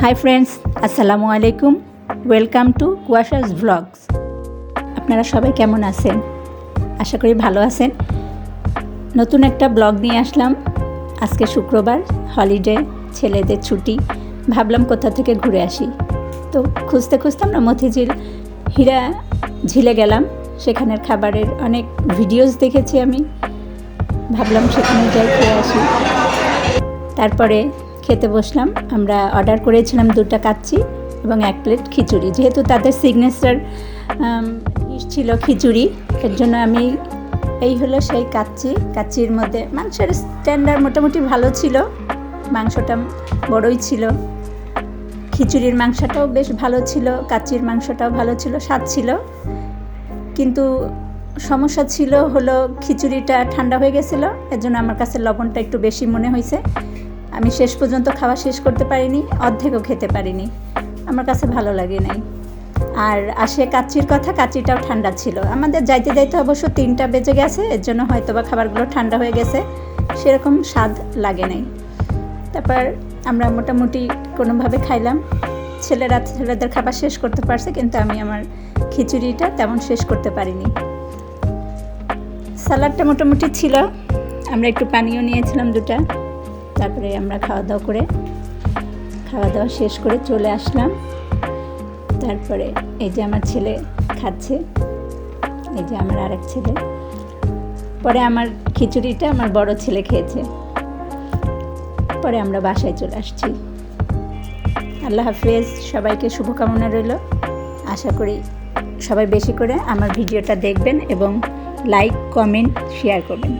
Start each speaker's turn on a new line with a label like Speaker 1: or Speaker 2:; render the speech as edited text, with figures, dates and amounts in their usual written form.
Speaker 1: High friends, আসসালামু আলাইকুম। Welcome to Kuasha's vlogs. আপনারা সবাই কেমন আছেন? আশা করি ভালো আছেন। নতুন একটা ব্লগ নিয়ে আসলাম। আজকে শুক্রবার, হলিডে, ছেলেদের ছুটি। ভাবলাম কোথা থেকে ঘুরে আসি। তো খুঁজতে খুঁজতে আমরা মতিঝিল হীরা ঝিলে গেলাম। সেখানের খাবারের অনেক ভিডিওস দেখেছি আমি। ভাবলাম সেখানে যাই খেয়ে আসি। তারপরে খেতে বসলাম। আমরা অর্ডার করেছিলাম 2টা কাচ্চি এবং 1 প্লেট খিচুড়ি। যেহেতু তাদের সিগনেচার ছিল খিচুড়ি, এর জন্য আমি এই হলো সেই কাচ্চির মধ্যে মাংসের স্ট্যান্ডার্ড মোটামুটি ভালো ছিল, মাংসটা বড়ই ছিল, খিচুড়ির মাংসটাও বেশ ভালো ছিল, কাচ্চির মাংসটাও ভালো ছিল, স্বাদ ছিল। কিন্তু সমস্যা ছিল হলো খিচুড়িটা ঠান্ডা হয়ে গেছিলো, এর জন্য আমার কাছে লবণটা একটু বেশি মনে হয়েছে। আমি শেষ পর্যন্ত খাওয়া শেষ করতে পারিনি, অর্ধেকও খেতে পারিনি, আমার কাছে ভালো লাগে নাই। আর আসে কাচ্চির কথা, কাচ্চিটাও ঠান্ডা ছিল। আমাদের যাইতে যাইতে অবশ্য 3টা বেজে গেছে, এর জন্য হয়তো বা খাবারগুলো ঠান্ডা হয়ে গেছে, সেরকম স্বাদ লাগে নাই। তারপর আমরা মোটামুটি কোনোভাবে খাইলাম। ছেলেদের খাবার শেষ করতে পারছে, কিন্তু আমি আমার খিচুড়িটা তেমন শেষ করতে পারিনি। স্যালাডটা মোটামুটি ছিল। আমরা একটু পানিও নিয়েছিলাম 2টা। তারপরে আমরা খাওয়া দাওয়া শেষ করে চলে আসলাম। তারপরে এই যে আমার ছেলে খাচ্ছে, এই যে আমার আরেক ছেলে। পরে আমার খিচুড়িটা আমার বড় ছেলে খেয়েছে। পরে আমরা বাসায় চলে আসছি। আল্লাহ হাফেজ, সবাইকে শুভকামনা রইল। আশা করি সবাই বেশি করে আমার ভিডিওটা দেখবেন এবং লাইক, কমেন্ট, শেয়ার করবেন।